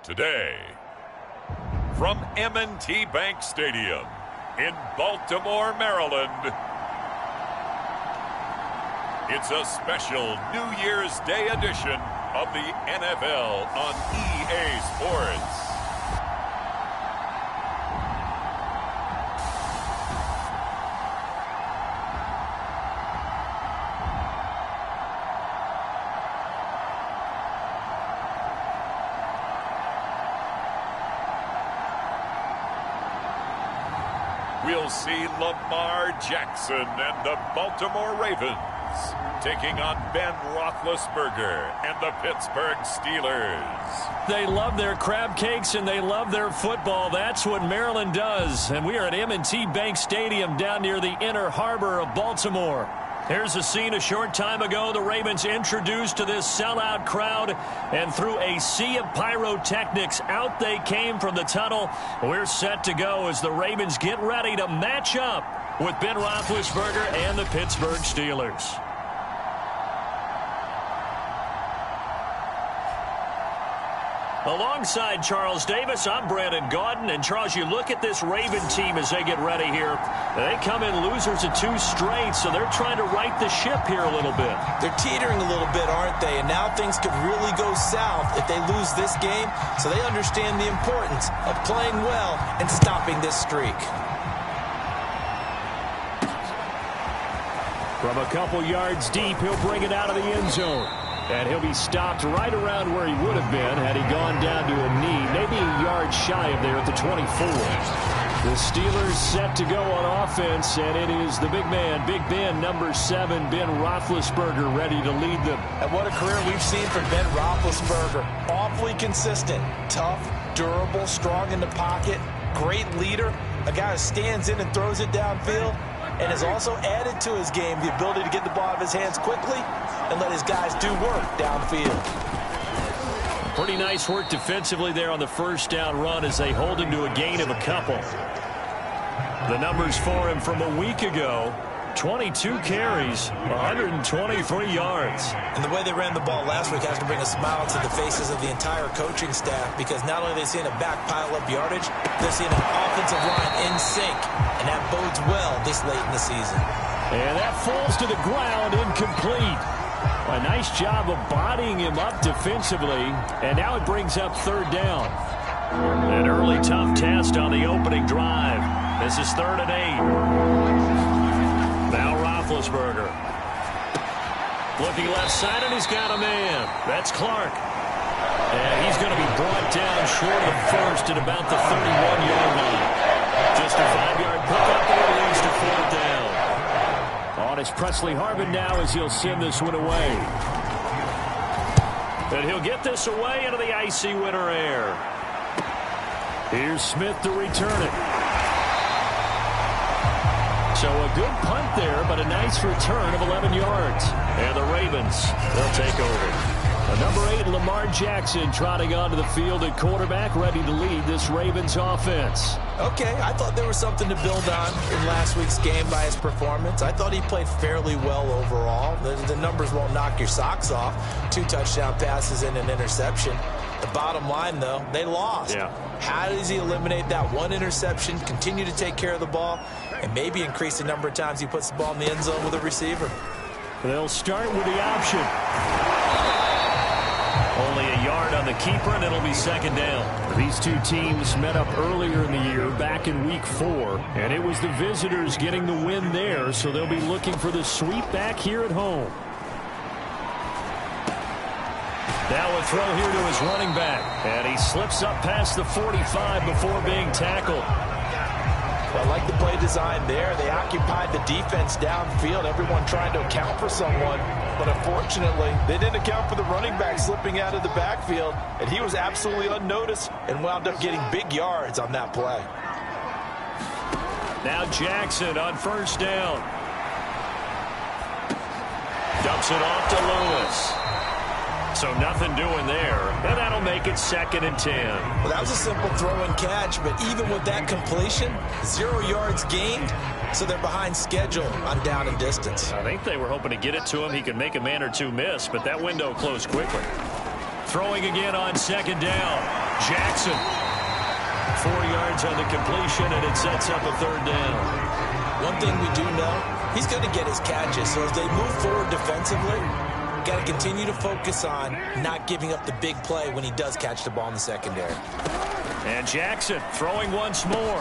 Today, from M&T Bank Stadium in Baltimore, Maryland, it's a special New Year's Day edition of the NFL on EA Sports. We'll see Lamar Jackson and the Baltimore Ravens taking on Ben Roethlisberger and the Pittsburgh Steelers. They love their crab cakes and they love their football. That's what Maryland does. And we are at M&T Bank Stadium down near the inner harbor of Baltimore. Here's a scene a short time ago. The Ravens introduced to this sellout crowd, and through a sea of pyrotechnics, out they came from the tunnel. We're set to go as the Ravens get ready to match up with Ben Roethlisberger and the Pittsburgh Steelers. Alongside Charles Davis, I'm Brandon Gaudin. And, Charles, you look at this Raven team as they get ready here. They come in losers of 2 straight, so they're trying to right the ship here a little bit. They're teetering a little bit, aren't they? And now things could really go south if they lose this game. So they understand the importance of playing well and stopping this streak. From a couple yards deep, he'll bring it out of the end zone. And he'll be stopped right around where he would have been had he gone down to a knee, maybe a yard shy of there at the 24. The Steelers set to go on offense, and it is the big man, Big Ben, number 7, Ben Roethlisberger, ready to lead them. And what a career we've seen from Ben Roethlisberger. Awfully consistent, tough, durable, strong in the pocket, great leader, a guy who stands in and throws it downfield, and has also added to his game the ability to get the ball out of his hands quickly and let his guys do work downfield. Pretty nice work defensively there on the first down run as they hold him to a gain of a couple. The numbers for him from a week ago: 22 carries, 123 yards. And the way they ran the ball last week has to bring a smile to the faces of the entire coaching staff, because not only are they seeing a back pile up yardage, they're seeing an offensive line in sync, and that bodes well this late in the season. And that falls to the ground, incomplete. A nice job of bodying him up defensively, and now it brings up 3rd down. An early tough test on the opening drive. This is 3rd and 8. Now Roethlisberger. Looking left side, and he's got a man. That's Clark. And he's going to be brought down short of first at about the 31-yard line. Just a 5-yard pickup, and it leads to 4th down. On is Presley Harvin now as he'll send this one away. And he'll get this away into the icy winter air. Here's Smith to return it. So a good punt there, but a nice return of 11 yards. And the Ravens, they'll take over. Number 8, Lamar Jackson, trotting onto the field at quarterback, ready to lead this Ravens offense. Okay, I thought there was something to build on in last week's game by his performance. I thought he played fairly well overall. The numbers won't knock your socks off. 2 touchdown passes and an interception. The bottom line, though, they lost. Yeah. How does he eliminate that 1 interception, continue to take care of the ball, and maybe increase the number of times he puts the ball in the end zone with a receiver? They'll start with the option. Only a yard on the keeper, and it'll be 2nd down. These 2 teams met up earlier in the year, back in Week 4, and it was the visitors getting the win there, so they'll be looking for the sweep back here at home. Now a throw here to his running back, and he slips up past the 45 before being tackled. I like the play design there. They occupied the defense downfield, everyone trying to account for someone. But unfortunately, they didn't account for the running back slipping out of the backfield, and he was absolutely unnoticed and wound up getting big yards on that play. Now Jackson on 1st down. Dumps it off to Lewis. So nothing doing there, and that'll make it 2nd and 10. Well, that was a simple throw and catch, but even with that completion, 0 yards gained, so they're behind schedule on down and distance. I think they were hoping to get it to him. He could make a man or 2 miss, but that window closed quickly. Throwing again on second down. Jackson. 4 yards on the completion, and it sets up a third down. One thing we do know, he's going to get his catches. So as they move forward defensively, got to continue to focus on not giving up the big play when he does catch the ball in the secondary. And Jackson throwing once more.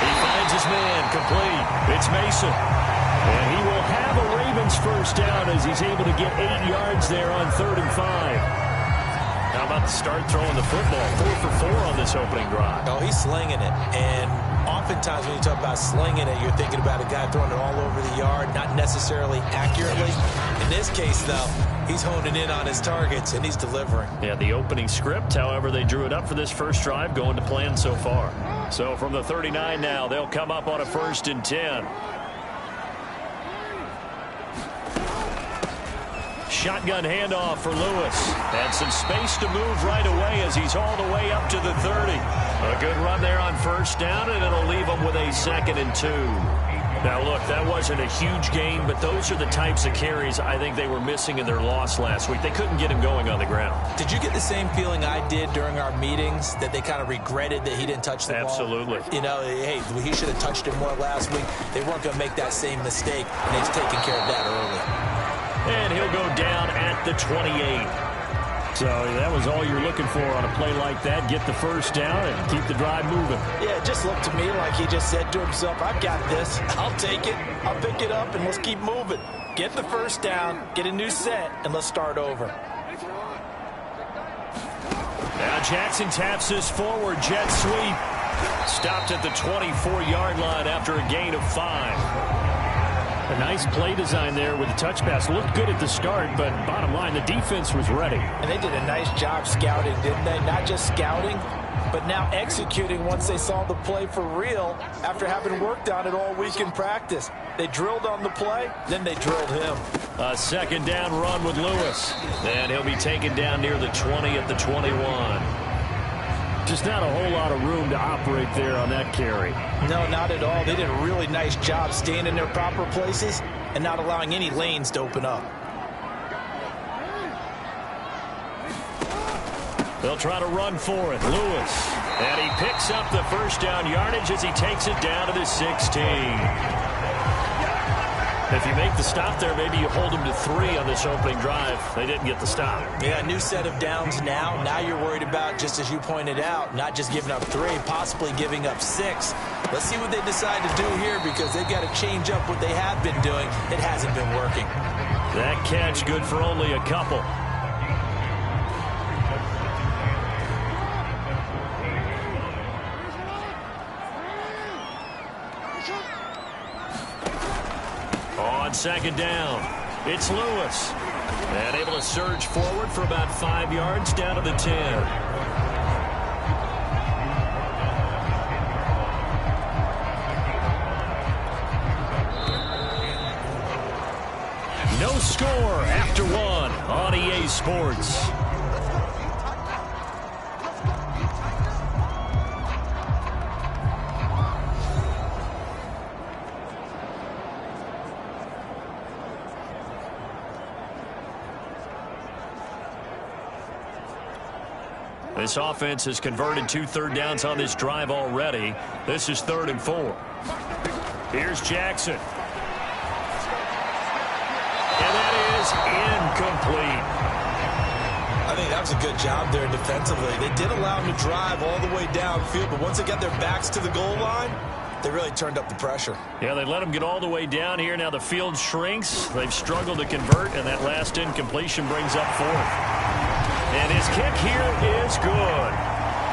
He finds his man complete. It's Mason. And he will have a Ravens first down as he's able to get 8 yards there on 3rd and 5. How about the start throwing the football? 4 for 4 on this opening drive. Oh, he's slinging it. And oftentimes when you talk about slinging it, you're thinking about a guy throwing it all over the yard, not necessarily accurately. In this case, though, he's honing in on his targets, and he's delivering. Yeah, the opening script, however, they drew it up for this first drive, going to plan so far. So from the 39 now, they'll come up on a 1st and 10. Shotgun handoff for Lewis. And some space to move right away as he's all the way up to the 30. A good run there on 1st down, and it'll leave him with a 2nd and 2. Now, look, that wasn't a huge gain, but those are the types of carries I think they were missing in their loss last week. They couldn't get him going on the ground. Did you get the same feeling I did during our meetings, that they kind of regretted that he didn't touch the ball? Absolutely. You know, hey, he should have touched it more last week. They weren't going to make that same mistake, and they've taken care of that early. And he'll go down at the 28. So that was all you're looking for on a play like that. Get the first down and keep the drive moving. Yeah, it just looked to me like he just said to himself, I've got this. I'll take it. I'll pick it up, and let's keep moving. Get the first down, get a new set, and let's start over. Now Jackson taps this forward jet sweep. Stopped at the 24-yard line after a gain of 5. A nice play design there with the touch pass. Looked good at the start, but bottom line, the defense was ready. And they did a nice job scouting, didn't they? Not just scouting, but now executing once they saw the play for real after having worked on it all week in practice. They drilled on the play, then they drilled him. A 2nd down run with Lewis. And he'll be taken down near the 20 at the 21. Just not a whole lot of room to operate there on that carry. No, not at all. They did a really nice job staying in their proper places and not allowing any lanes to open up. They'll try to run for it. Lewis. And he picks up the first down yardage as he takes it down to the 16. If you make the stop there, maybe you hold them to 3 on this opening drive. They didn't get the stop. Yeah, new set of downs now. Now you're worried about, just as you pointed out, not just giving up 3, possibly giving up 6. Let's see what they decide to do here, because they've got to change up what they have been doing. It hasn't been working. That catch good for only a couple. On 2nd down, it's Lewis. And able to surge forward for about 5 yards down to the 10. No score after 1 on EA Sports. This offense has converted 2 third downs on this drive already. This is 3rd and 4. Here's Jackson. And that is incomplete. I think that was a good job there defensively. They did allow him to drive all the way downfield, but once they got their backs to the goal line, they really turned up the pressure. Yeah, they let him get all the way down here. Now the field shrinks. They've struggled to convert, and that last incompletion brings up 4th. And his kick here is good.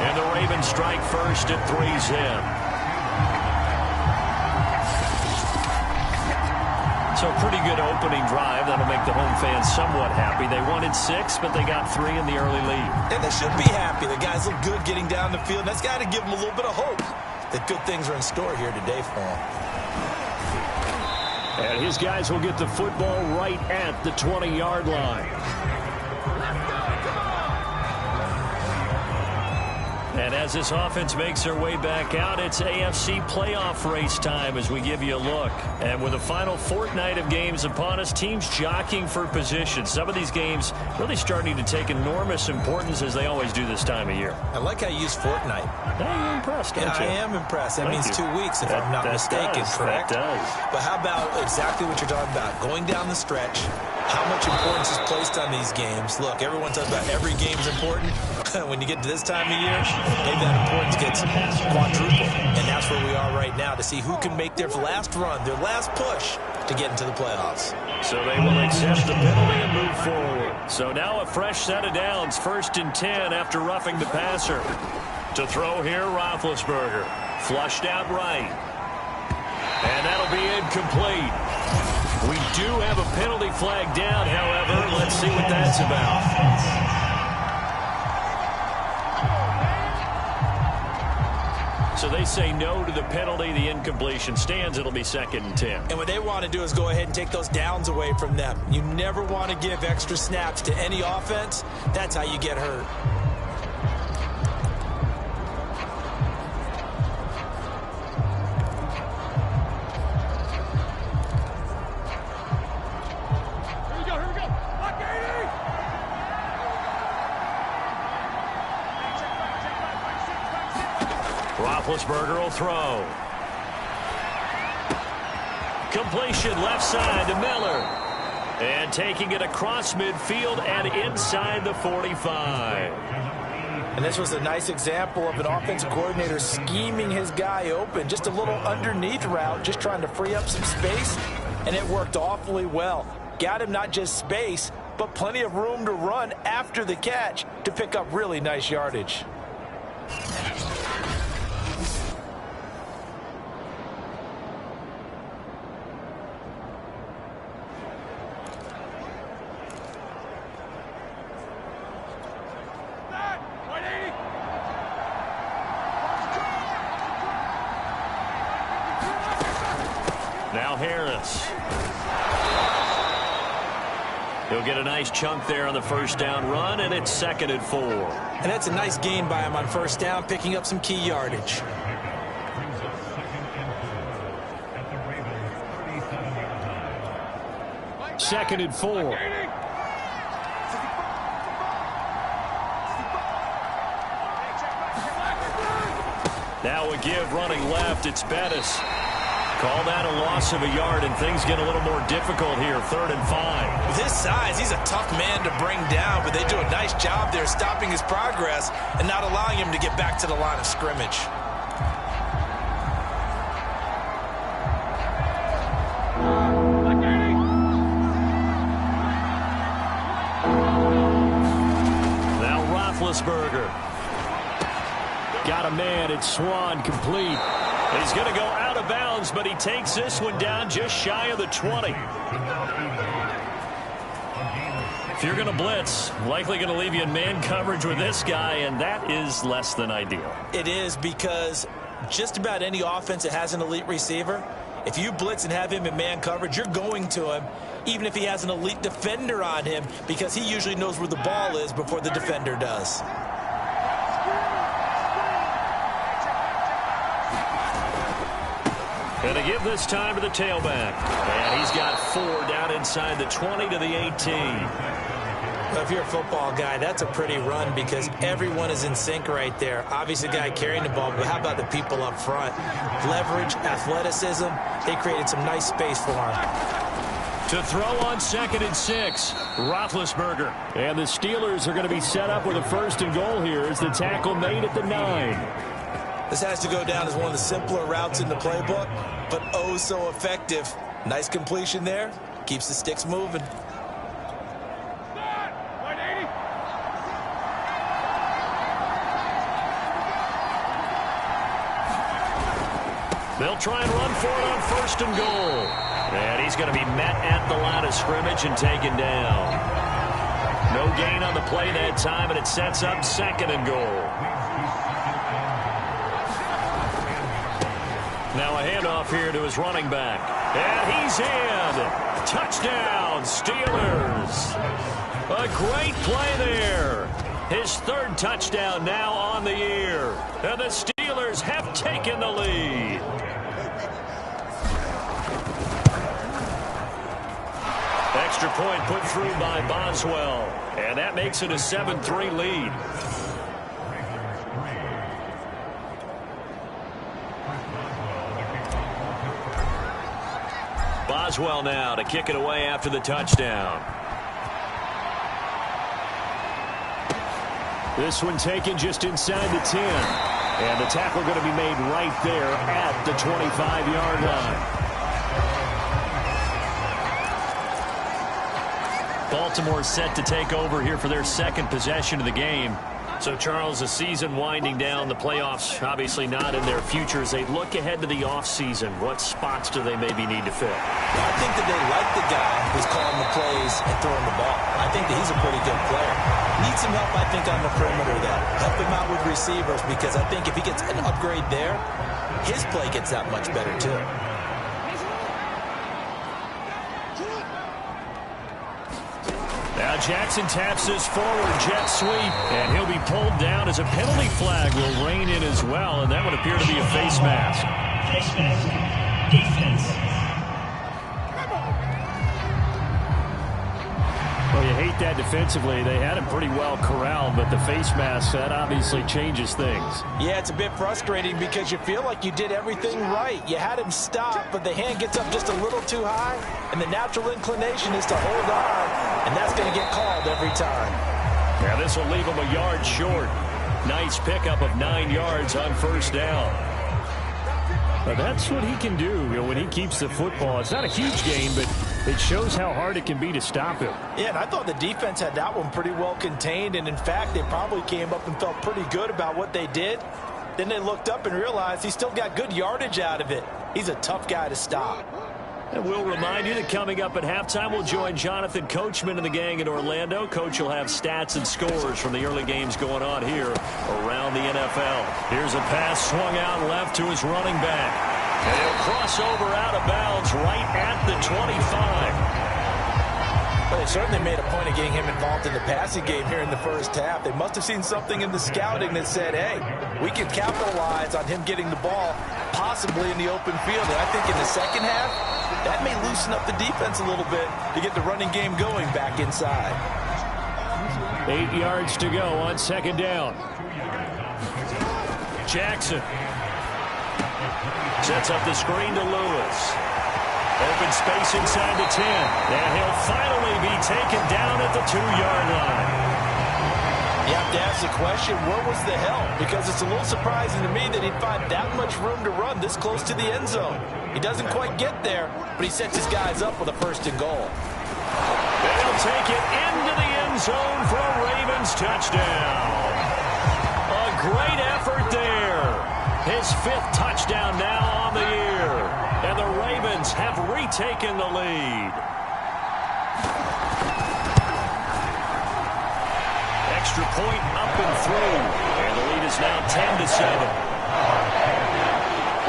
And the Ravens strike first at 3-zip. So pretty good opening drive. That'll make the home fans somewhat happy. They wanted 6, but they got 3 in the early lead. And they should be happy. The guys look good getting down the field. That's got to give them a little bit of hope that good things are in store here today for them. And his guys will get the football right at the 20-yard line. And as this offense makes their way back out, it's AFC playoff race time as we give you a look. And with the final fortnight of games upon us, teams jockeying for position. Some of these games really starting to take enormous importance as they always do this time of year. I like how you use fortnight. You're impressed, aren't you? I am impressed. That means 2 weeks, if I'm not mistaken, correct? That does. But how about exactly what you're talking about? Going down the stretch, how much importance is placed on these games? Look, everyone talks about every game's important. When you get to this time of year, maybe that importance gets quadrupled. And that's where we are right now to see who can make their last run, their last push to get into the playoffs. So they will accept the penalty and move forward. So now a fresh set of downs, 1st and 10 after roughing the passer. To throw here, Roethlisberger. Flushed out right. And that'll be incomplete. We do have a penalty flag down, however. Let's see what that's about. So they say no to the penalty. The incompletion stands. It'll be 2nd and 10. And what they want to do is go ahead and take those downs away from them. You never want to give extra snaps to any offense. That's how you get hurt. Roethlisberger will throw. Completion left side to Miller. And taking it across midfield and inside the 45. And this was a nice example of an offensive coordinator scheming his guy open. Just a little underneath route, just trying to free up some space. And it worked awfully well. Got him not just space, but plenty of room to run after the catch to pick up really nice yardage. Now Harris. He'll get a nice chunk there on the 1st down run, and it's 2nd and 4. And that's a nice gain by him on 1st down, picking up some key yardage. Second and 4. Now a give running left. It's Bettis. Call that a loss of a yard, and things get a little more difficult here. 3rd and 5. With his size, he's a tough man to bring down, but they do a nice job there stopping his progress and not allowing him to get back to the line of scrimmage. Now Roethlisberger. Got a man. It's Swan complete. He's going to go out of bounds, but he takes this one down just shy of the 20. If you're going to blitz, likely going to leave you in man coverage with this guy, and that is less than ideal. It is, because just about any offense that has an elite receiver, if you blitz and have him in man coverage, you're going to him, even if he has an elite defender on him, because he usually knows where the ball is before the defender does. And to give this time to the tailback. And he's got 4 down inside the 20 to the 18. Well, if you're a football guy, that's a pretty run because everyone is in sync right there. Obviously, the guy carrying the ball, but how about the people up front? Leverage, athleticism, they created some nice space for him. To throw on 2nd and 6, Roethlisberger. And the Steelers are going to be set up with a 1st and goal here as the tackle made at the 9. This has to go down as one of the simpler routes in the playbook, but oh so effective. Nice completion there. Keeps the sticks moving. They'll try and run for it on 1st and goal. And he's going to be met at the line of scrimmage and taken down. No gain on the play that time, and it sets up 2nd and goal. Now a handoff here to his running back. And he's in. Touchdown, Steelers. A great play there. His third touchdown now on the year. And the Steelers have taken the lead. Extra point put through by Boswell. And that makes it a 7-3 lead. Boswell now to kick it away after the touchdown. This one taken just inside the 10. And the tackle going to be made right there at the 25-yard line. Baltimore set to take over here for their second possession of the game. So, Charles, the season winding down, the playoffs obviously not in their future. As they look ahead to the offseason, what spots do they maybe need to fill? I think that they like the guy who's calling the plays and throwing the ball. I think that he's a pretty good player. Needs some help, I think, on the perimeter there. Help him out with receivers, because I think if he gets an upgrade there, his play gets that much better, too. Now Jackson taps this forward jet sweep, and he'll be pulled down as a penalty flag will rein in as well, and that would appear to be a face mask. Face mask. Defense. Well, you hate that defensively. They had him pretty well corralled, but the face mask, that obviously changes things. Yeah, it's a bit frustrating because you feel like you did everything right. You had him stop, but the hand gets up just a little too high, and the natural inclination is to hold on, and that's going to get called every time. Yeah, this will leave him a yard short. Nice pickup of 9 yards on first down. But that's what he can do, when he keeps the football. It's not a huge gain, but it shows how hard it can be to stop him. Yeah, and I thought the defense had that one pretty well contained, and in fact, they probably came up and felt pretty good about what they did. Then they looked up and realized he still got good yardage out of it. He's a tough guy to stop. And we'll remind you that coming up at halftime, we'll join Jonathan Coachman and the gang in Orlando. Coach will have stats and scores from the early games going on here around the NFL. Here's a pass swung out left to his running back. And he'll cross over out of bounds right at the 25. Well, they certainly made a point of getting him involved in the passing game here in the first half. They must have seen something in the scouting that said, hey, we can capitalize on him getting the ball possibly in the open field. And I think in the second half, that may loosen up the defense a little bit to get the running game going back inside. 8 yards to go on second down. Jackson sets up the screen to Lewis. Open space inside the 10. And he'll finally be taken down at the 2-yard line. You have to ask the question, where was the help? Because it's a little surprising to me that he'd find that much room to run this close to the end zone. He doesn't quite get there, but he sets his guys up with a 1st and goal. They'll take it into the end zone for a Ravens touchdown. A great effort there. His 5th touchdown now on the year. And the Ravens have retaken the lead. Extra point up and through. And the lead is now 10-7.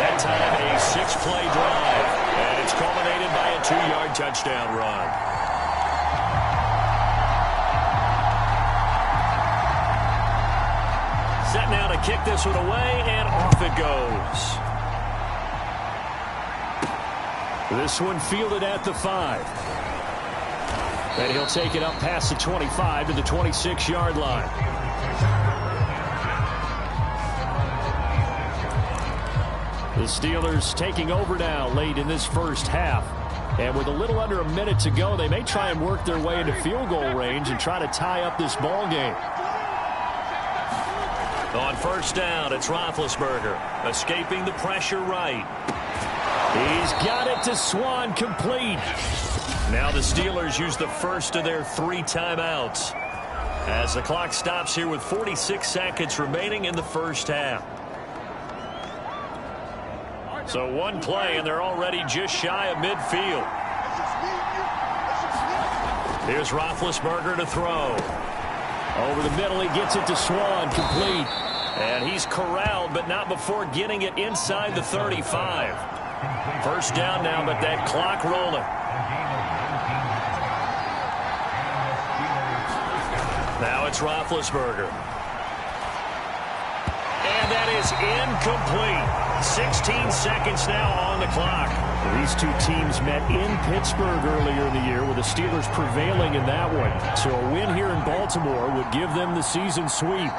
That time a 6-play drive. And it's culminated by a 2-yard touchdown run. Set now to kick this one away, and off it goes. This one fielded at the 5. And he'll take it up past the 25 to the 26-yard line. The Steelers taking over now late in this first half. And with a little under a minute to go, they may try and work their way into field goal range and try to tie up this ball game. On first down, it's Roethlisberger, escaping the pressure right. He's got it to Swan, complete. Now the Steelers use the first of their 3 timeouts as the clock stops here with 46 seconds remaining in the first half. So one play, and they're already just shy of midfield. Here's Roethlisberger to throw. Over the middle, he gets it to Swan, complete. And he's corralled, but not before getting it inside the 35. First down now, but that clock rolling. Now it's Roethlisberger. And that is incomplete. 16 seconds now on the clock. These two teams met in Pittsburgh earlier in the year with the Steelers prevailing in that one. So a win here in Baltimore would give them the season sweep.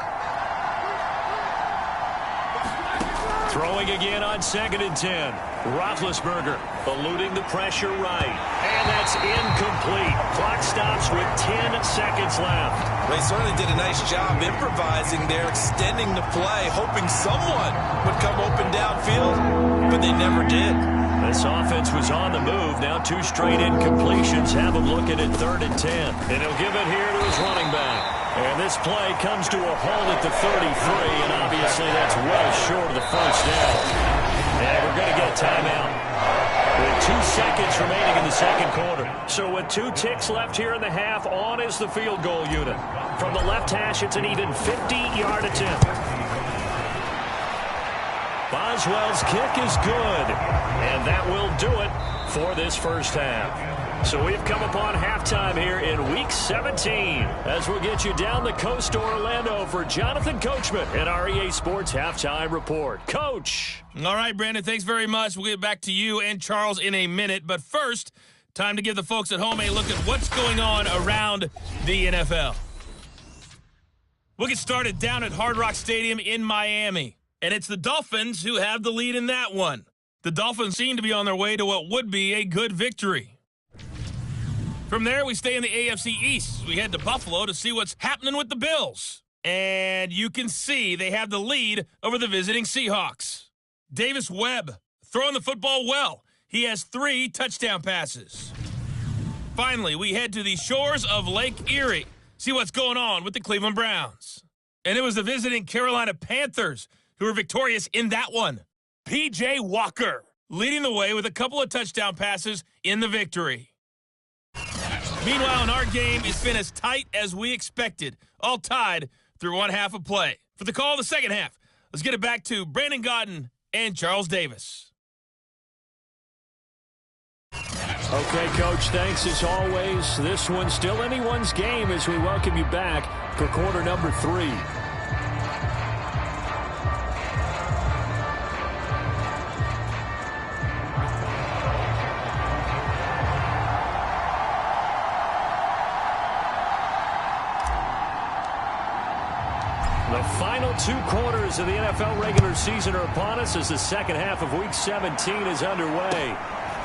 Throwing again on 2nd and 10. Roethlisberger eluding the pressure right. And that's incomplete. Clock stops with 10 seconds left. They certainly did a nice job improvising there, extending the play, hoping someone would come open downfield, but they never did. This offense was on the move. Now 2 straight incompletions have him looking at 3rd and 10. And he'll give it here to his running back. And this play comes to a halt at the 33, and obviously that's well short of the first down. And we're going to get a timeout with 2 seconds remaining in the second quarter. So with 2 ticks left here in the half, on is the field goal unit. From the left hash, it's an even 50-yard attempt. Boswell's kick is good, and that will do it for this first half. So we've come upon halftime here in Week 17 as we'll get you down the coast to Orlando for Jonathan Coachman and our EA Sports Halftime Report. Coach! All right, Brandon, thanks very much. We'll get back to you and Charles in a minute. But first, time to give the folks at home a look at what's going on around the NFL. We'll get started down at Hard Rock Stadium in Miami. And it's the Dolphins who have the lead in that one. The Dolphins seem to be on their way to what would be a good victory. From there, we stay in the AFC East. We head to Buffalo to see what's happening with the Bills. And you can see they have the lead over the visiting Seahawks. Davis Webb throwing the football well. He has 3 touchdown passes. Finally, we head to the shores of Lake Erie. See what's going on with the Cleveland Browns. And it was the visiting Carolina Panthers who were victorious in that one. P.J. Walker leading the way with a couple of touchdown passes in the victory. Meanwhile, in our game, it's been as tight as we expected, all tied through one half of play. For the call of the second half, let's get it back to Brandon Godden and Charles Davis. Okay, Coach, thanks as always. This one's still anyone's game as we welcome you back for quarter number 3. The final 2 quarters of the NFL regular season are upon us as the second half of Week 17 is underway.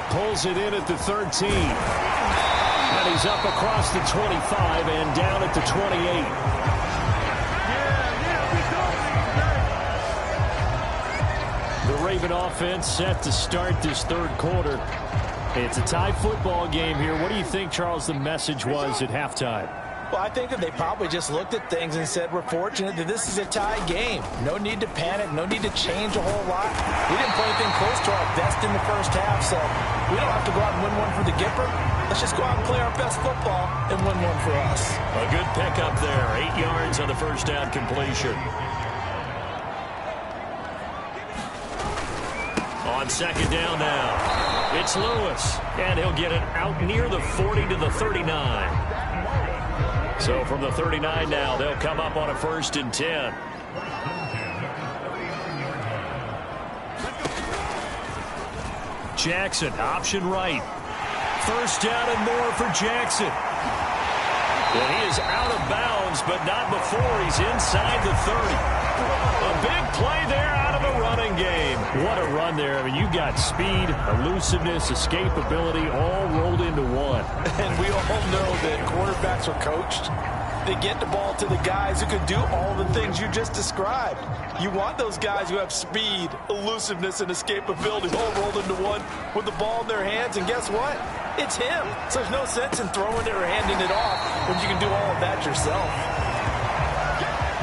Pulls it in at the 13. And he's up across the 25 and down at the 28. The Raven offense set to start this third quarter. It's a tie football game here. What do you think, Charles, the message was at halftime? Well, I think that they probably just looked at things and said, we're fortunate that this is a tie game. No need to panic. No need to change a whole lot. We didn't play anything close to our best in the first half, so we don't have to go out and win one for the Gipper. Let's just go out and play our best football and win one for us. A good pickup there. 8 yards on the first down completion. On second down now, it's Lewis, and he'll get it out near the 40 to the 39. So from the 39 now, they'll come up on a 1st and 10. Jackson, option right. First down and more for Jackson. And he is out of bounds, but not before he's inside the 30. A big play there out of the running game. What a run there. I mean, you got speed, elusiveness, escapability all rolled into one. And we all know that quarterbacks are coached. They get the ball to the guys who can do all the things you just described. You want those guys who have speed, elusiveness, and escapability all rolled into one with the ball in their hands. And guess what? It's him. So there's no sense in throwing it or handing it off when you can do all of that yourself.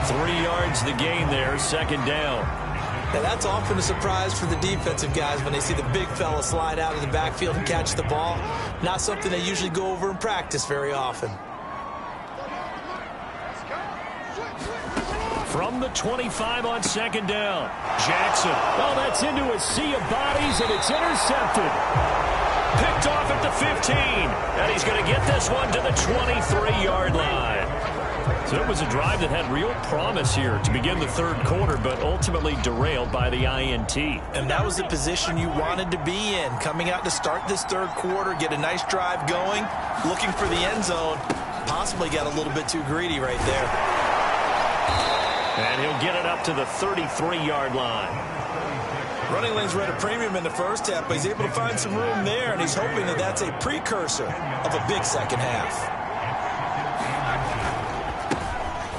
3 yards the gain there, second down. Now that's often a surprise for the defensive guys when they see the big fella slide out of the backfield and catch the ball. Not something they usually go over in practice very often. From the 25 on second down, Jackson. Oh, that's into a sea of bodies, and it's intercepted. Picked off at the 15, and he's going to get this one to the 23-yard line. So it was a drive that had real promise here to begin the third quarter, but ultimately derailed by the INT. And that was the position you wanted to be in. Coming out to start this third quarter, get a nice drive going, looking for the end zone. Possibly got a little bit too greedy right there. And he'll get it up to the 33-yard line. Running lanes were at a premium in the first half, but he's able to find some room there, and he's hoping that that's a precursor of a big second half.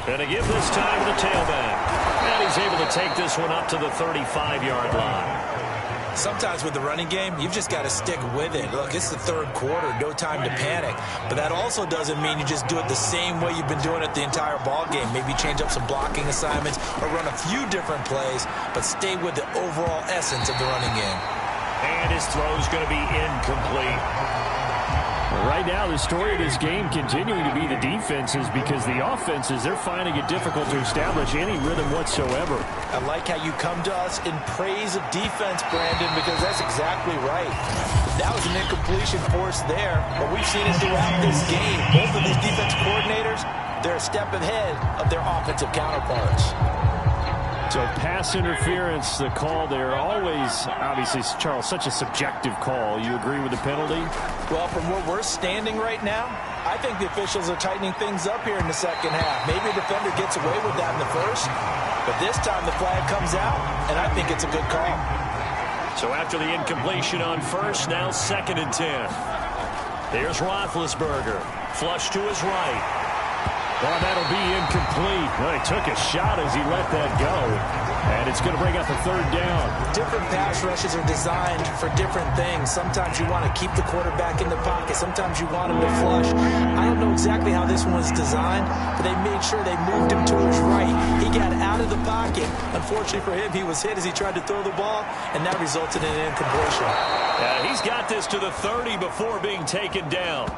And to give this time to the tailback. And he's able to take this one up to the 35-yard line. Sometimes with the running game, you've just got to stick with it. Look, it's the third quarter, no time to panic. But that also doesn't mean you just do it the same way you've been doing it the entire ball game. Maybe change up some blocking assignments or run a few different plays, but stay with the overall essence of the running game. And his throw's going to be incomplete. Right now, the story of this game continuing to be the defenses, because the offenses, they're finding it difficult to establish any rhythm whatsoever. I like how you come to us in praise of defense, Brandon, because that's exactly right. That was an incompletion forced there, but we've seen it throughout this game. Both of these defense coordinators, they're a step ahead of their offensive counterparts. So pass interference, the call there, always, obviously, Charles, such a subjective call. You agree with the penalty? Well, from where we're standing right now, I think the officials are tightening things up here in the second half. Maybe a defender gets away with that in the first, but this time the flag comes out, and I think it's a good call. So after the incompletion on first, now 2nd and 10. There's Roethlisberger, flush to his right. Well, that'll be incomplete. Well, he took a shot as he let that go. And it's going to bring up a third down. Different pass rushes are designed for different things. Sometimes you want to keep the quarterback in the pocket. Sometimes you want him to flush. I don't know exactly how this one was designed, but they made sure they moved him to his right. He got out of the pocket. Unfortunately for him, he was hit as he tried to throw the ball, and that resulted in an incompletion. He's got this to the 30 before being taken down.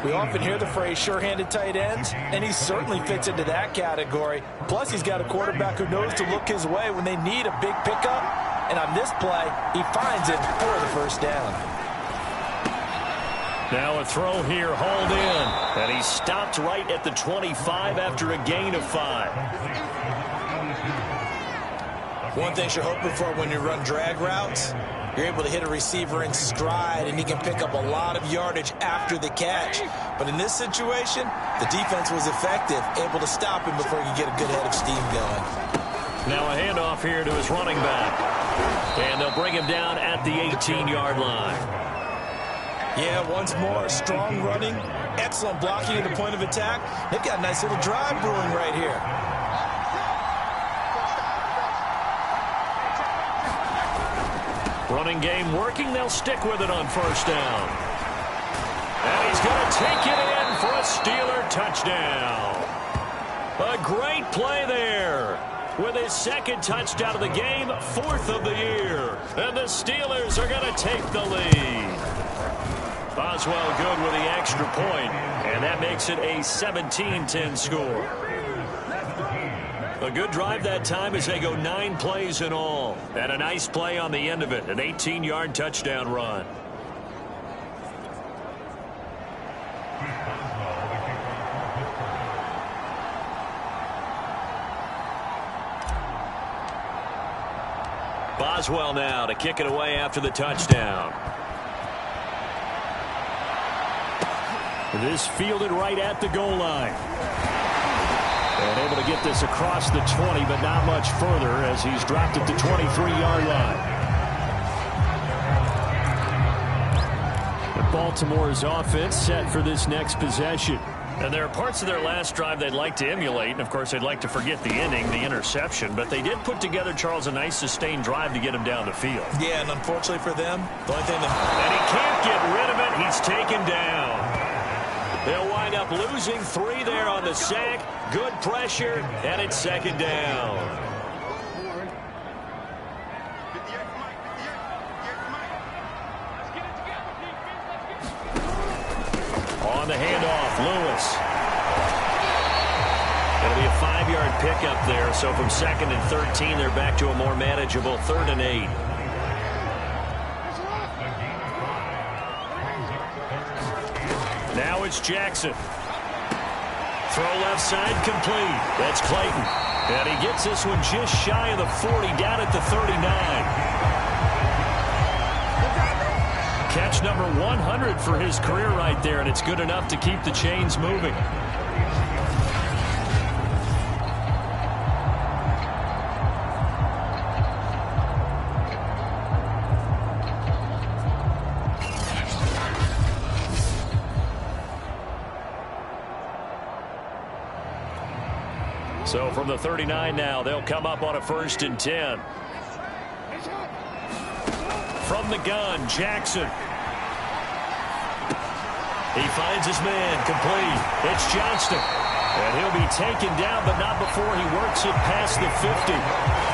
We often hear the phrase sure-handed tight ends, and he certainly fits into that category. Plus, he's got a quarterback who knows to look his way when they need a big pickup. And on this play, he finds it for the first down. Now a throw here, hauled in. And he stopped right at the 25 after a gain of 5. One thing you're hoping for when you run drag routes, you're able to hit a receiver in stride, and he can pick up a lot of yardage after the catch. But in this situation, the defense was effective, able to stop him before he could get a good head of steam going. Now a handoff here to his running back. And they'll bring him down at the 18-yard line. Yeah, once more, strong running, excellent blocking at the point of attack. They've got a nice little drive brewing right here. Running game working. They'll stick with it on first down. And he's going to take it in for a Steeler touchdown. A great play there. With his 2nd touchdown of the game, 4th of the year. And the Steelers are going to take the lead. Boswell good with the extra point, and that makes it a 17-10 score. A good drive that time as they go 9 plays in all. And a nice play on the end of it, an 18-yard touchdown run. Boswell now to kick it away after the touchdown. This fielded right at the goal line. And able to get this across the 20, but not much further as he's dropped at the 23-yard line. And Baltimore's offense set for this next possession. And there are parts of their last drive they'd like to emulate, and of course they'd like to forget the ending, the interception, but they did put together, Charles, a nice sustained drive to get him down the field. Yeah, and unfortunately for them, the only thing that... And he can't get rid of it. He's taken down. They'll wind up losing 3 there on the sack. Good pressure, and it's 2nd down. On the handoff, Lewis. It'll be a 5-yard pickup there, so from 2nd and 13, they're back to a more manageable 3rd and 8. Now it's is Jackson. Throw left side complete. That's Clayton. And he gets this one just shy of the 40, down at the 39. Catch number 100 for his career right there, and it's good enough to keep the chains moving. So from the 39 now, they'll come up on a 1st and 10. From the gun, Jackson. He finds his man, complete. It's Johnston. And he'll be taken down, but not before he works it past the 50.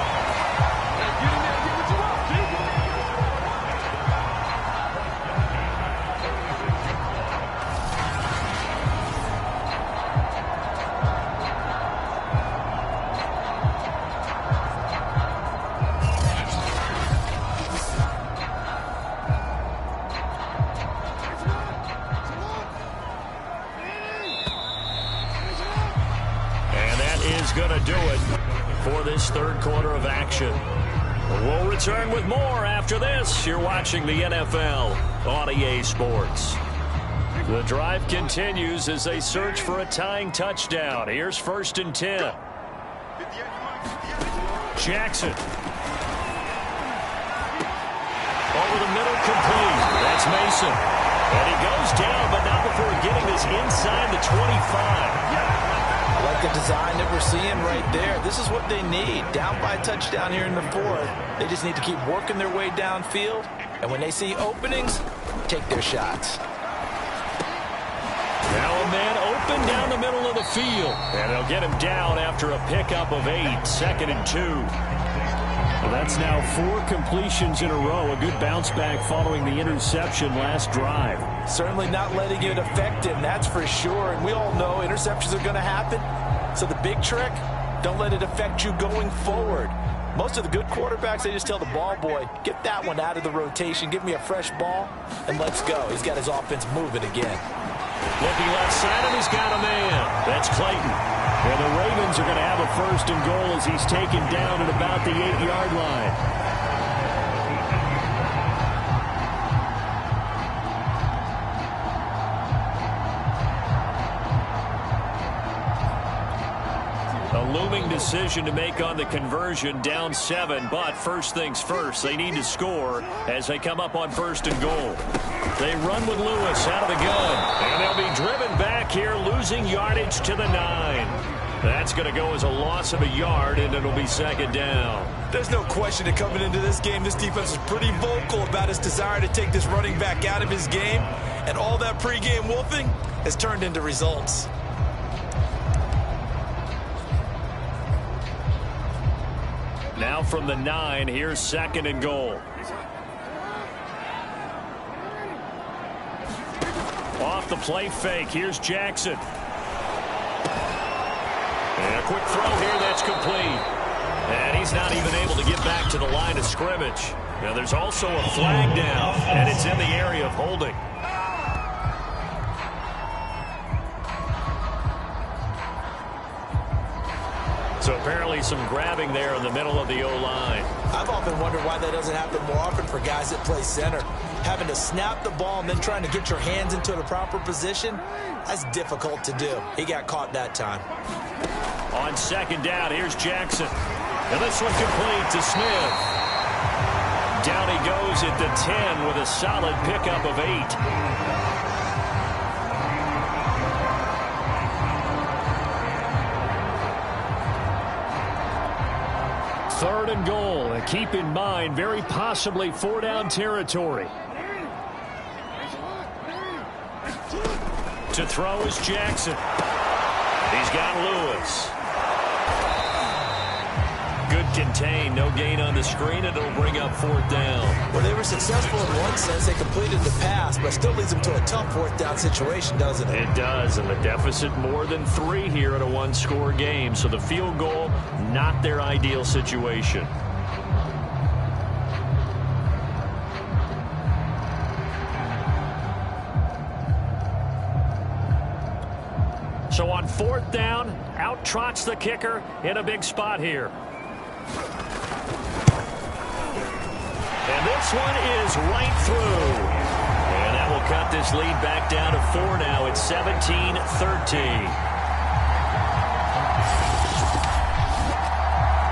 Going to do it for this 3rd quarter of action. We'll return with more after this. You're watching the NFL on EA Sports. The drive continues as they search for a tying touchdown. Here's 1st and 10. Jackson. Over the middle, complete. That's Mason. And he goes down, but not before getting this inside the 25. I like the design that we're seeing right there. This is what they need. Down by a touchdown here in the 4th. They just need to keep working their way downfield. And when they see openings, take their shots. Now a man open down the middle of the field. And they'll get him down after a pickup of 8. 2nd and 2. Well, that's now 4 completions in a row. A good bounce back following the interception last drive. Certainly not letting it affect him, that's for sure. And we all know interceptions are going to happen. So the big trick, don't let it affect you going forward. Most of the good quarterbacks, they just tell the ball boy, get that one out of the rotation, give me a fresh ball, and let's go. He's got his offense moving again. Looking left side, and he's got a man. That's Clayton. And the Ravens are going to have a 1st and goal as he's taken down at about the 8-yard line. A looming decision to make on the conversion, down 7, but first things first, they need to score as they come up on 1st and goal. They run with Lewis out of the gun, and they'll be driven back here, losing yardage to the 9. That's going to go as a loss of a yard, and it'll be 2nd down. There's no question that coming into this game, this defense is pretty vocal about its desire to take this running back out of his game, and all that pregame wolfing has turned into results. Now from the 9, here's 2nd and goal. Off the play fake, here's Jackson. And a quick throw here, that's complete. And he's not even able to get back to the line of scrimmage. Now there's also a flag down, and it's in the area of holding. So apparently some grabbing there in the middle of the O-line. I've often wondered why that doesn't happen more often for guys that play center. Having to snap the ball and then trying to get your hands into the proper position, that's difficult to do. He got caught that time. On 2nd down, here's Jackson. And this one complete to Smith. Down he goes at the 10 with a solid pickup of 8. Third and goal. And keep in mind, very possibly 4-down territory. To throw is Jackson. He's got Lewis. Good contain. No gain on the screen, and it'll bring up 4th down. Well, they were successful in one sense. They completed the pass, but still leads them to a tough 4th down situation, doesn't it? It does, and the deficit more than 3 here in a 1-score game. So the field goal, not their ideal situation. So on 4th down, out trots the kicker in a big spot here. And this one is right through. And that will cut this lead back down to 4 now. It's 17-13.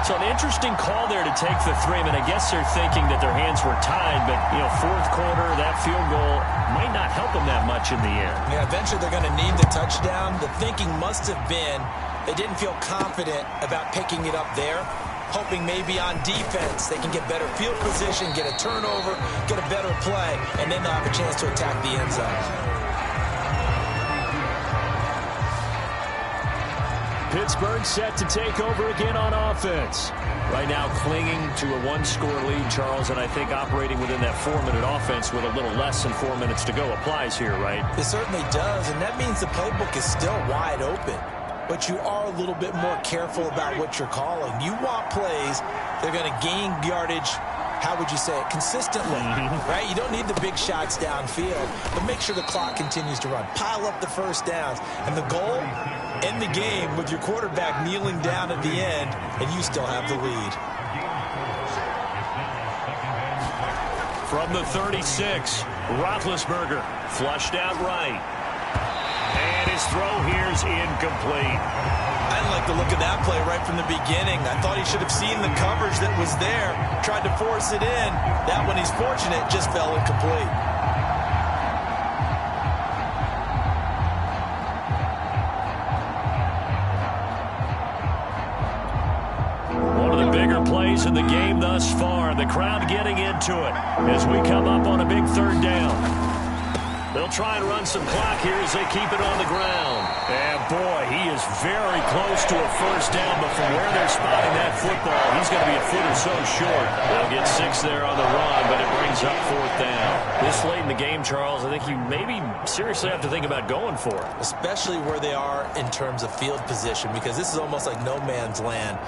So an interesting call there to take the 3. I mean, I guess they're thinking that their hands were tied, but, 4th quarter, that field goal might not help them that much in the end. Yeah, eventually they're going to need the touchdown. The thinking must have been they didn't feel confident about picking it up there, hoping maybe on defense they can get better field position, get a turnover, get a better play, and then they'll have a chance to attack the end zone. Pittsburgh set to take over again on offense. Right now clinging to a 1-score lead, Charles, and I think operating within that 4-minute offense with a little less than 4 minutes to go applies here, right? It certainly does, and that means the playbook is still wide open. But you are a little bit more careful about what you're calling. You want plays that are going to gain yardage, how would you say it, consistently, right? You don't need the big shots downfield, but make sure the clock continues to run. Pile up the first downs. And the goal, end the game with your quarterback kneeling down at the end, and you still have the lead. From the 36, Roethlisberger flushed out right. And his throw here's incomplete. I didn't like the look of that play right from the beginning. I thought he should have seen the coverage that was there, tried to force it in. That one, he's fortunate, just fell incomplete. One of the bigger plays in the game thus far. The crowd getting into it as we come up on a big 3rd down. They'll try and run some clock here as they keep it on the ground. And boy, he is very close to a first down, but from where they're spotting that football, he's going to be a foot or so short. They'll get 6 there on the run, but it brings up 4th down. This late in the game, Charles, I think you maybe seriously have to think about going for it. Especially where they are in terms of field position, because this is almost like no man's land.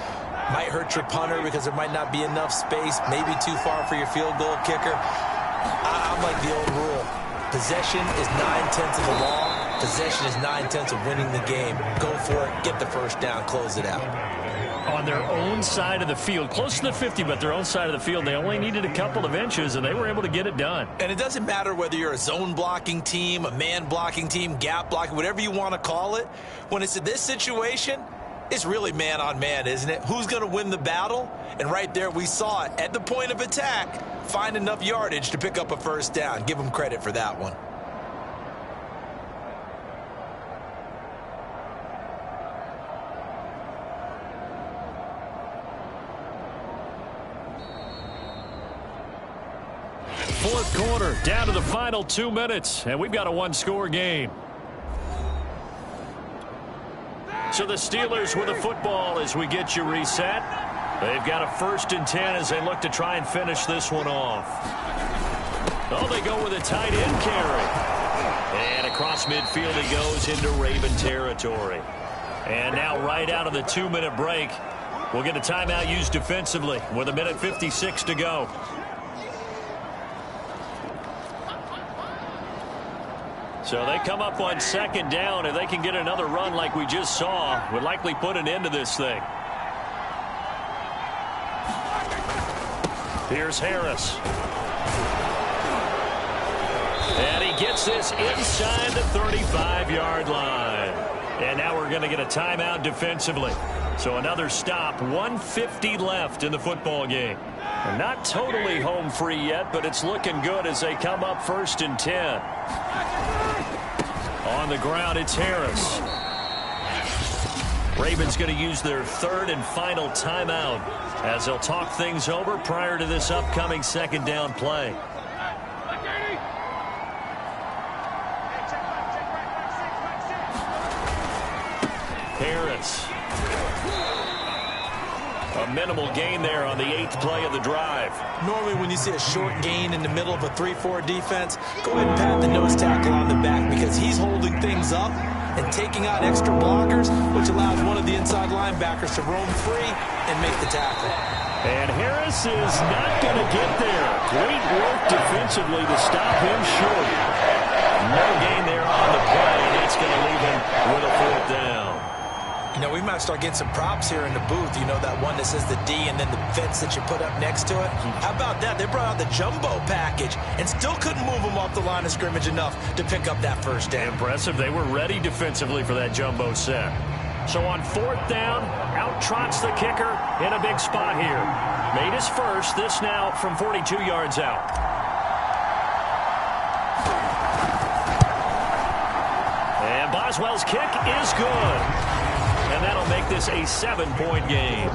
Might hurt your punter because there might not be enough space, maybe too far for your field goal kicker. I'm like the old rule. Possession is 9/10 of the law. Possession is 9/10 of winning the game. Go for it. Get the first down. Close it out. On their own side of the field, close to the 50, but their own side of the field, they only needed a couple of inches, and they were able to get it done. And it doesn't matter whether you're a zone blocking team, a man blocking team, gap blocking, whatever you want to call it. When it's in this situation, it's really man on man, isn't it? Who's going to win the battle? And right there, we saw it. At the point of attack, find enough yardage to pick up a first down. Give them credit for that one. Fourth quarter, down to the final 2 minutes, and we've got a 1-score game. So the Steelers with the football as we get you reset. They've got a 1st and 10 as they look to try and finish this one off. Oh, they go with a tight end carry. And across midfield he goes into Raven territory. And now right out of the 2-minute break, we'll get a timeout used defensively with 1:56 to go. So they come up on 2nd down. If they can get another run like we just saw, would likely put an end to this thing. Here's Harris. And he gets this inside the 35-yard line. And now we're going to get a timeout defensively. So another stop, 1:50 left in the football game. And not totally home free yet, but it's looking good as they come up 1st and 10. On the ground, it's Harris. Ravens going to use their 3rd and final timeout as they'll talk things over prior to this upcoming 2nd down play. Harris. A minimal gain there on the 8th play of the drive. Normally when you see a short gain in the middle of a 3-4 defense, go ahead and pat the nose tackle on the back because he's holding things up and taking out extra blockers, which allows one of the inside linebackers to roam free and make the tackle. And Harris is not going to get there. Great work defensively to stop him short. No gain there on the play, and that's going to leave him with a 4th down. You know, we might start getting some props here in the booth. You know, that one that says the D and then the fence that you put up next to it. How about that? They brought out the jumbo package and still couldn't move them off the line of scrimmage enough to pick up that first down. Impressive. They were ready defensively for that jumbo set. So on 4th down, out trots the kicker in a big spot here. Made his first. This now from 42 yards out. And Boswell's kick is good. And that'll make this a 7-point game.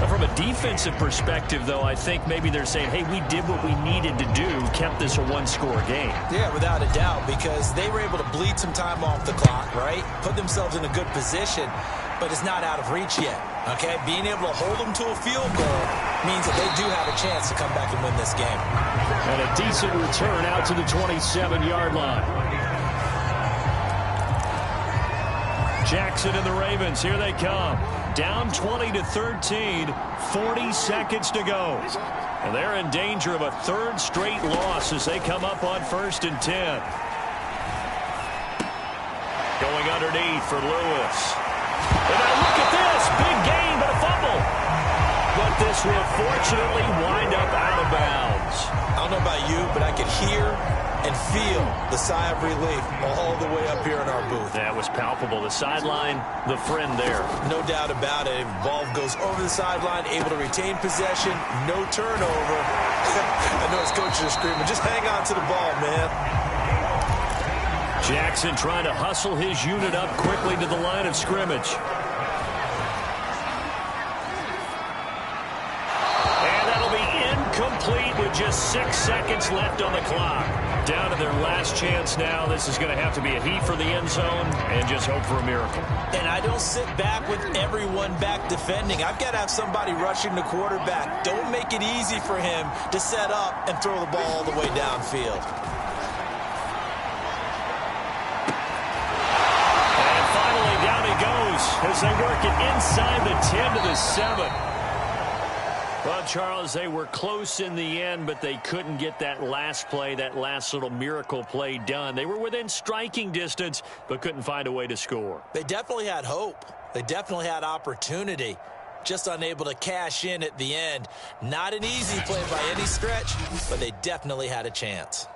From a defensive perspective, though, I think maybe they're saying, hey, we did what we needed to do, kept this a one-score game. Yeah, without a doubt, because they were able to bleed some time off the clock, right? Put themselves in a good position, but it's not out of reach yet, okay? Being able to hold them to a field goal means that they do have a chance to come back and win this game. And a decent return out to the 27-yard line. Jackson and the Ravens, here they come. Down 20-13, 40 seconds to go. And they're in danger of a 3rd straight loss as they come up on 1st and 10. Going underneath for Lewis. And now look at this, big gain, but a fumble. But this will fortunately wind up out of bounds. I don't know about you, but I could hear and feel the sigh of relief all the way up here in our booth. That was palpable. The sideline, the friend there. No doubt about it. Ball goes over the sideline, able to retain possession, no turnover. I know his coaches are screaming, just hang on to the ball, man. Jackson trying to hustle his unit up quickly to the line of scrimmage. And that'll be incomplete with just 6 seconds left on the clock. Down to their last chance now. This is going to have to be a heat for the end zone and just hope for a miracle. And I don't sit back with everyone back defending. I've got to have somebody rushing the quarterback. Don't make it easy for him to set up and throw the ball all the way downfield. And finally, down he goes as they work it inside the 10 to the 7. Well, Charles, they were close in the end, but they couldn't get that last play, that last little miracle play done. They were within striking distance, but couldn't find a way to score. They definitely had hope. They definitely had opportunity. Just unable to cash in at the end. Not an easy play by any stretch, but they definitely had a chance.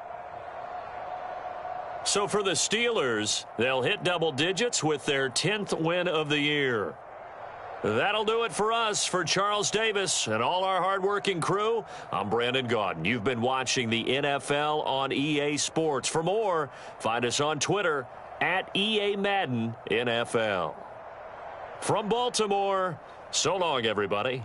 So for the Steelers, they'll hit double digits with their 10th win of the year. That'll do it for us. For Charles Davis and all our hardworking crew, I'm Brandon Gaudin. You've been watching the NFL on EA Sports. For more, find us on Twitter at EA Madden NFL. From Baltimore, so long, everybody.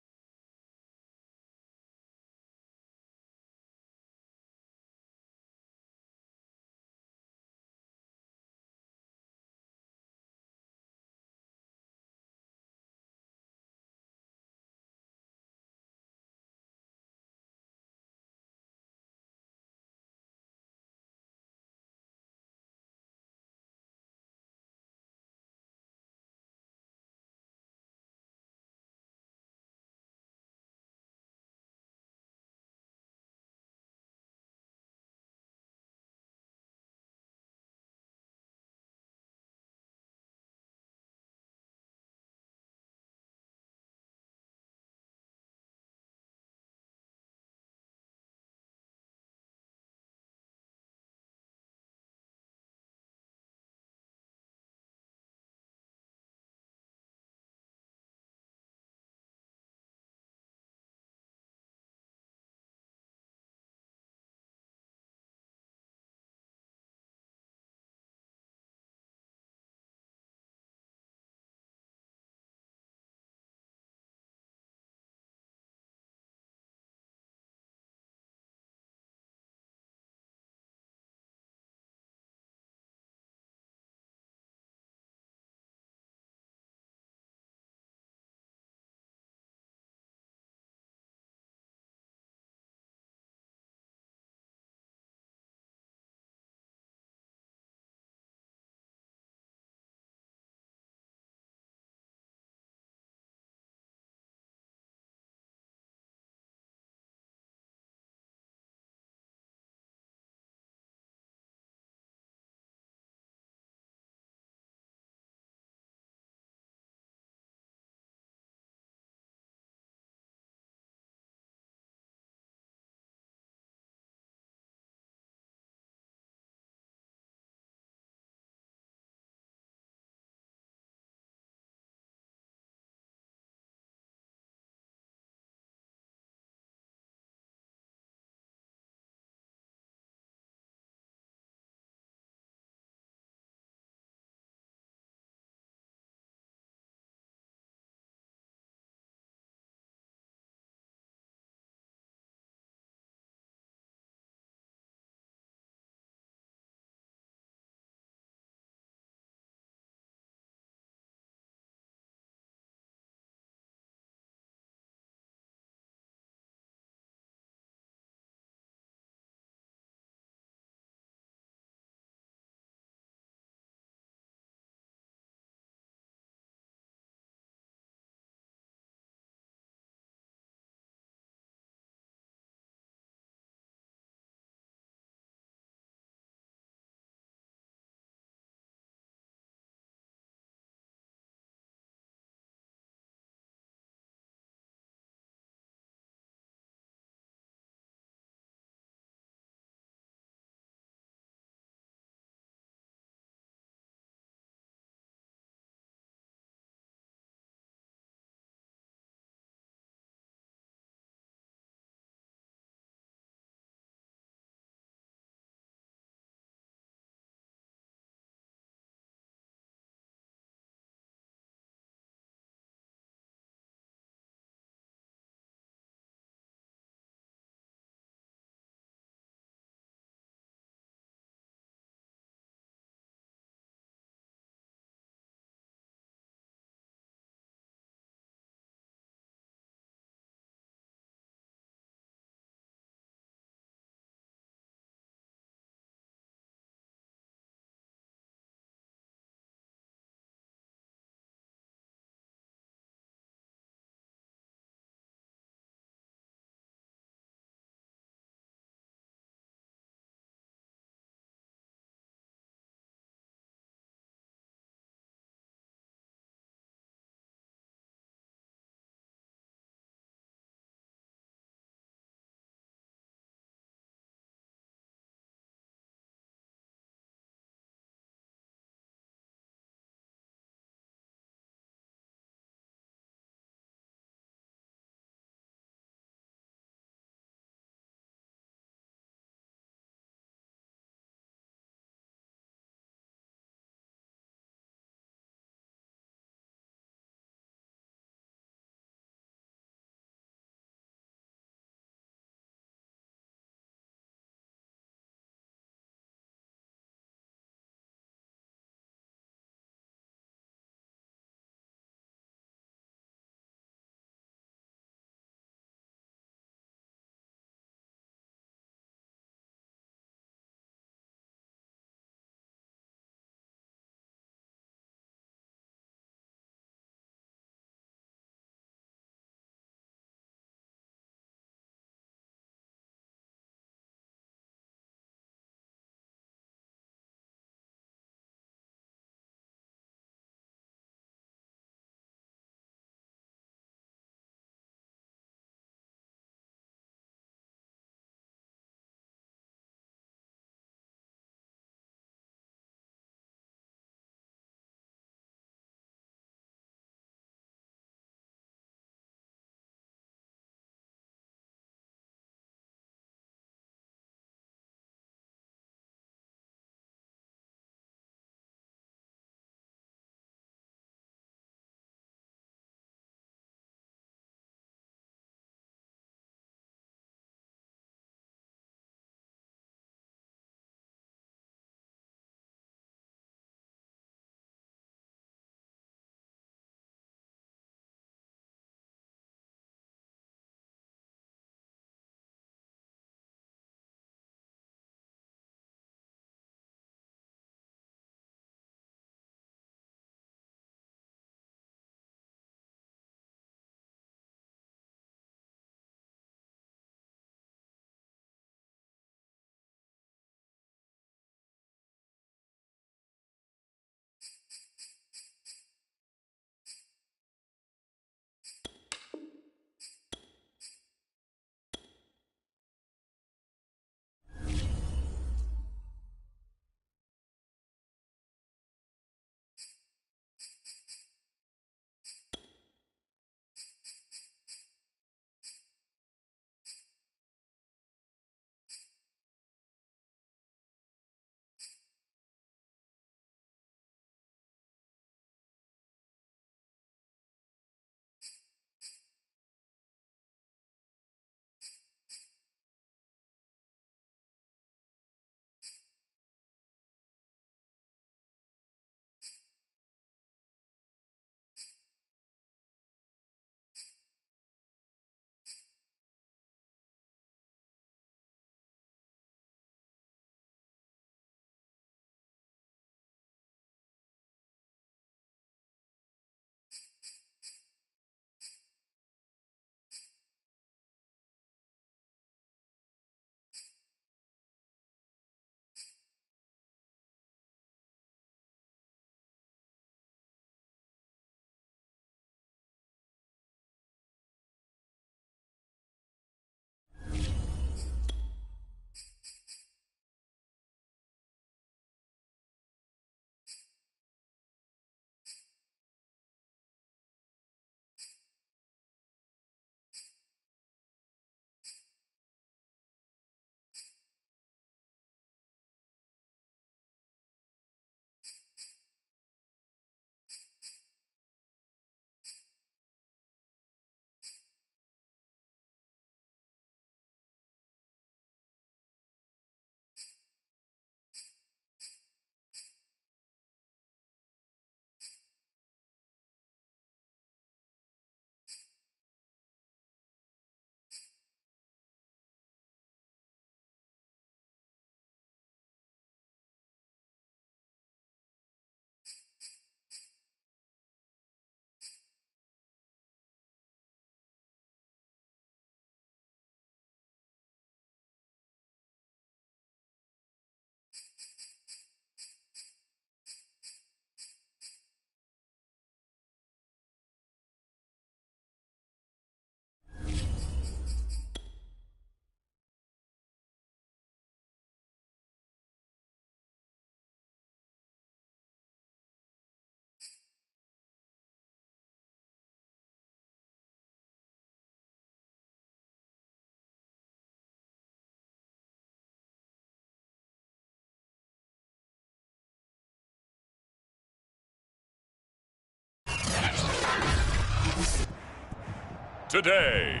today.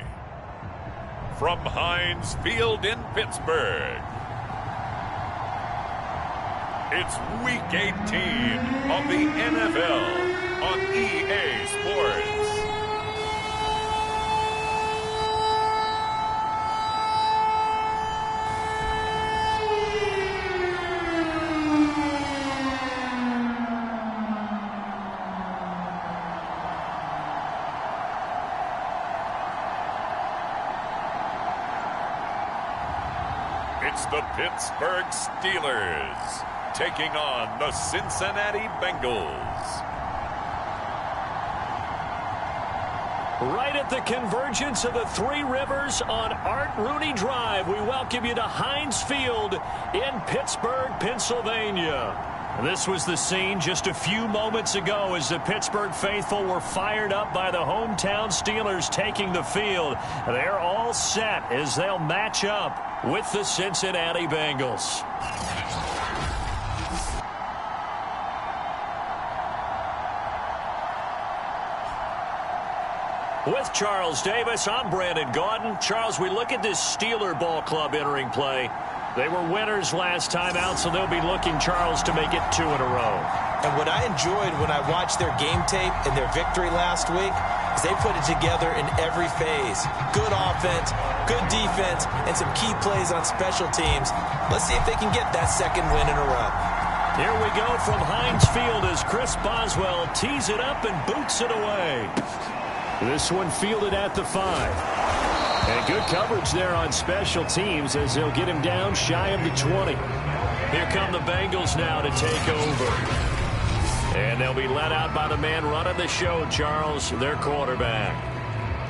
From Heinz Field in Pittsburgh, it's Week 18 of the NFL on EA Sports. It's the Pittsburgh Steelers taking on the Cincinnati Bengals. Right at the convergence of the Three Rivers on Art Rooney Drive, we welcome you to Heinz Field in Pittsburgh, Pennsylvania. This was the scene just a few moments ago as the Pittsburgh faithful were fired up by the hometown Steelers taking the field. They're all set as they'll match up with the Cincinnati Bengals. With Charles Davis, I'm Brandon Gaudin. Charles, we look at this Steeler ball club entering play. They were winners last time out, so they'll be looking, Charles, to make it 2 in a row. And what I enjoyed when I watched their game tape and their victory last week is they put it together in every phase. Good offense, good defense, and some key plays on special teams. Let's see if they can get that second win in a row. Here we go from Heinz Field as Chris Boswell tees it up and boots it away. This one fielded at the 5. And good coverage there on special teams as they'll get him down shy of the 20. Here come the Bengals now to take over. And they'll be let out by the man running the show, Charles, their quarterback.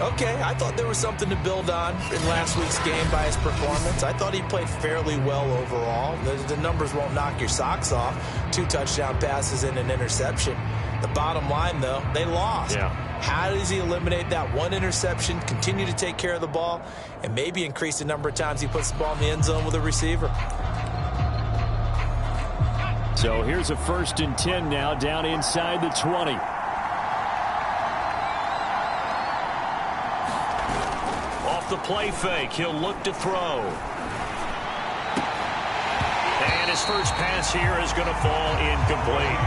Okay, I thought there was something to build on in last week's game by his performance. I thought he played fairly well overall. The numbers won't knock your socks off. 2 touchdown passes and an interception. The bottom line, though, they lost. Yeah. How does he eliminate that one interception, continue to take care of the ball, and maybe increase the number of times he puts the ball in the end zone with a receiver? So here's a 1st and 10 now down inside the 20. Off the play fake, he'll look to throw. And his first pass here is going to fall incomplete.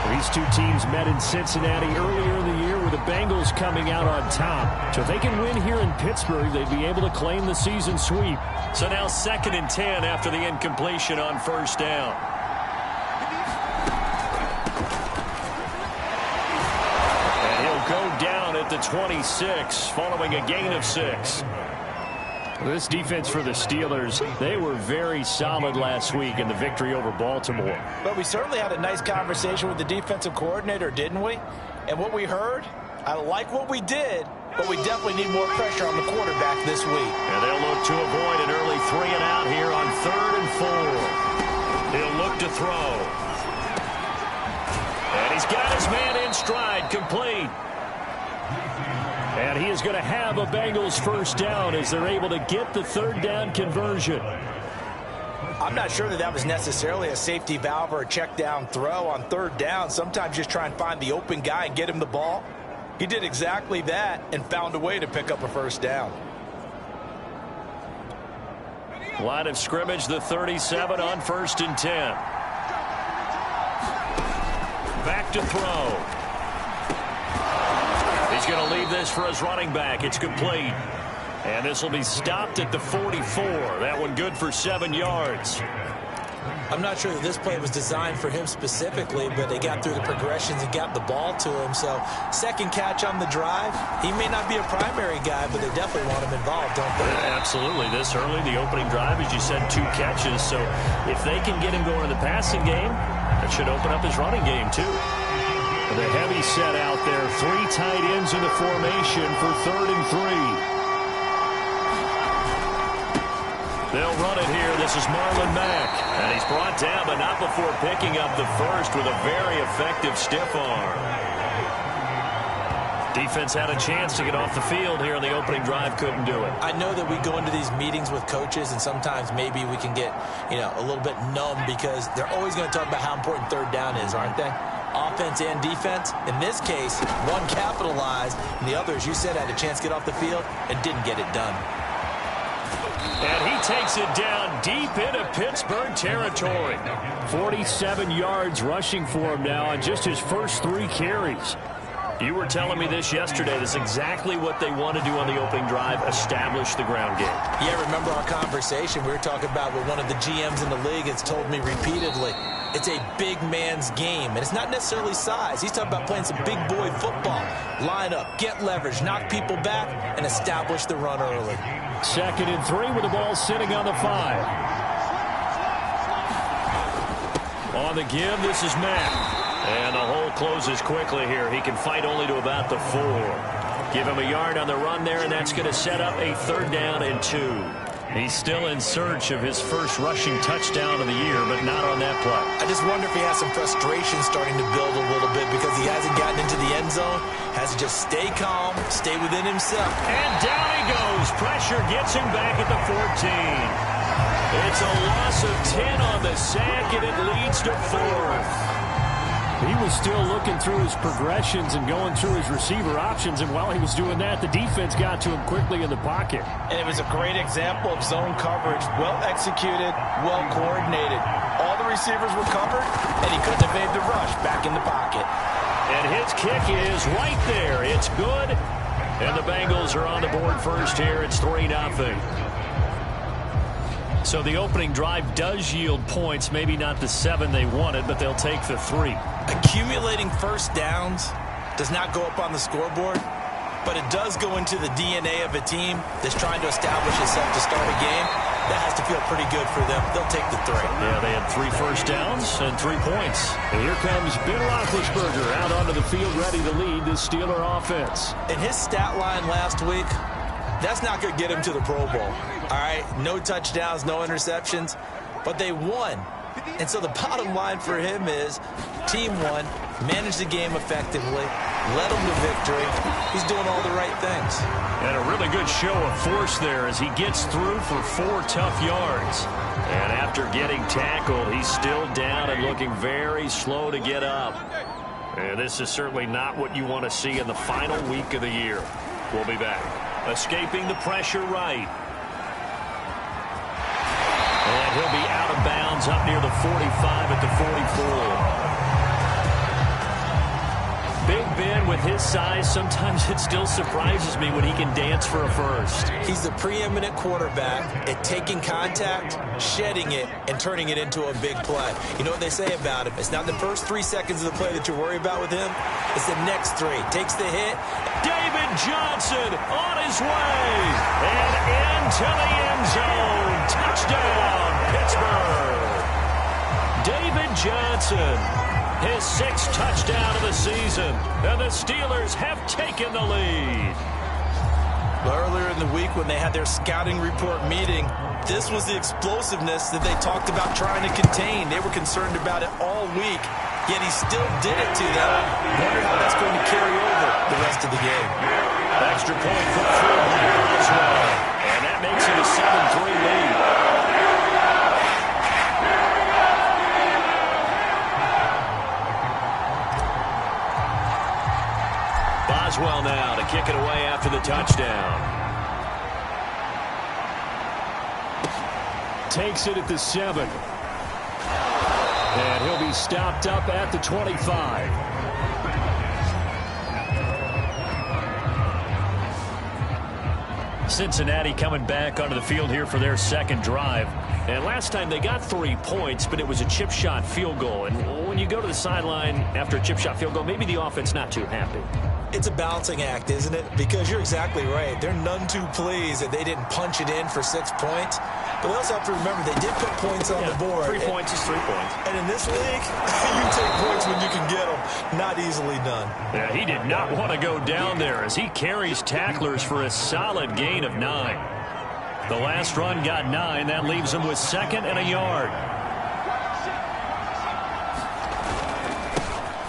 These two teams met in Cincinnati earlier in the year with the Bengals coming out on top. So if they can win here in Pittsburgh, they'd be able to claim the season sweep. So now 2nd and 10 after the incompletion on 1st down. And he'll go down at the 26 following a gain of 6. This defense for the Steelers, they were very solid last week in the victory over Baltimore. But we certainly had a nice conversation with the defensive coordinator, didn't we? And what we heard, I like what we did, but we definitely need more pressure on the quarterback this week. And they'll look to avoid an early 3 and out here on 3rd and 4. He'll look to throw. And he's got his man in stride, complete. And he is going to have a Bengals 1st down as they're able to get the 3rd down conversion. I'm not sure that was necessarily a safety valve or a check down throw on 3rd down. Sometimes just try and find the open guy and get him the ball. He did exactly that and found a way to pick up a 1st down. Line of scrimmage, the 37 on 1st and 10. Back to throw. He's going to leave this for his running back. It's complete. And this will be stopped at the 44. That one good for 7 yards. I'm not sure that this play was designed for him specifically, but they got through the progressions and got the ball to him. So 2nd catch on the drive. He may not be a primary guy, but they definitely want him involved, don't they? Absolutely. This early, the opening drive, as you said, 2 catches. So if they can get him going in the passing game, that should open up his running game too. The heavy set out there. 3 tight ends in the formation for 3rd and 3. They'll run it here. This is Marlon Mack. And he's brought down, but not before picking up the first with a very effective stiff arm. Defense had a chance to get off the field here on the opening drive, couldn't do it. I know that we go into these meetings with coaches, and sometimes maybe we can get, a little bit numb because they're always going to talk about how important 3rd down is, aren't they? offense and defense. In this case, one capitalized, and the other, as you said, had a chance to get off the field and didn't get it done. And he takes it down deep into Pittsburgh territory. 47 yards rushing for him now on just his first 3 carries. You were telling me this yesterday. This is exactly what they want to do on the opening drive, establish the ground game. Yeah, remember our conversation we were talking about with one of the GMs in the league has told me repeatedly. It's a big man's game, and it's not necessarily size. He's talking about playing some big boy football. Line up, get leverage, knock people back, and establish the run early. 2nd and 3 with the ball sitting on the 5. On the give, this is Matt. And the hole closes quickly here. He can fight only to about the 4. Give him a yard on the run there, and that's going to set up a 3rd down and 2. He's still in search of his first rushing touchdown of the year, but not on that play. I just wonder if he has some frustration starting to build a little bit because he hasn't gotten into the end zone. Has to just stay calm, stay within himself. And down he goes. Pressure gets him back at the 14. It's a loss of 10 on the sack, and it leads to 4th. He was still looking through his progressions and going through his receiver options, and while he was doing that, the defense got to him quickly in the pocket. And it was a great example of zone coverage. Well executed, well coordinated. All the receivers were covered, and he couldn't evade the rush back in the pocket. And his kick is right there. It's good. And the Bengals are on the board first here. It's 3-0. So the opening drive does yield points, maybe not the 7 they wanted, but they'll take the 3. Accumulating first downs does not go up on the scoreboard, but it does go into the DNA of a team that's trying to establish itself to start a game. That has to feel pretty good for them. They'll take the 3. Yeah, they had 3 first downs and 3 points. And here comes Ben Roethlisberger out onto the field ready to lead this Steeler offense. In his stat line last week, that's not going to get him to the Pro Bowl. All right, no touchdowns, no interceptions, but they won. And so the bottom line for him is team won, managed the game effectively, led them to victory. He's doing all the right things. And a really good show of force there as he gets through for 4 tough yards. And after getting tackled, he's still down and looking very slow to get up. And this is certainly not what you want to see in the final week of the year. We'll be back. Escaping the pressure right. And he'll be out of bounds up near the 45 at the 44. Big Ben, with his size, sometimes it still surprises me when he can dance for a first. He's the preeminent quarterback at taking contact, shedding it, and turning it into a big play. You know what they say about him? It's not the first 3 seconds of the play that you worry about with him. It's the next 3. Takes the hit. David Johnson on his way. And into the end zone. Touchdown, Pittsburgh. David Johnson. His 6th touchdown of the season, and the Steelers have taken the lead. Earlier in the week when they had their scouting report meeting, this was the explosiveness that they talked about trying to contain. They were concerned about it all week, yet he still did it to them. Wonder how that's going to carry over the rest of the game. Extra point put through as well, and that makes it a 7-3 lead. Boswell now to kick it away after the touchdown. Takes it at the 7. And he'll be stopped up at the 25. Cincinnati coming back onto the field here for their 2nd drive. And last time they got 3 points, but it was a chip shot field goal. And when you go to the sideline after a chip shot field goal, maybe the offense not too happy. It's a balancing act, isn't it? Because you're exactly right. They're none too pleased that they didn't punch it in for 6 points. But they also have to remember they did put points on the board. 3 points is 3 points. And in this league, you take points when you can get them. Not easily done. Yeah, he did not want to go down there as he carries tacklers for a solid gain of 9. The last run got 9. That leaves him with 2nd and a yard.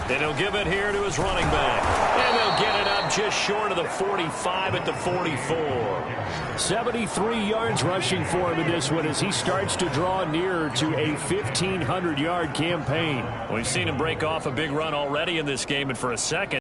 And he'll give it here to his running back. And they'll get it up just short of the 45 at the 44. 73 yards rushing for him in this one as he starts to draw nearer to a 1,500-yard campaign. We've seen him break off a big run already in this game, and for a second,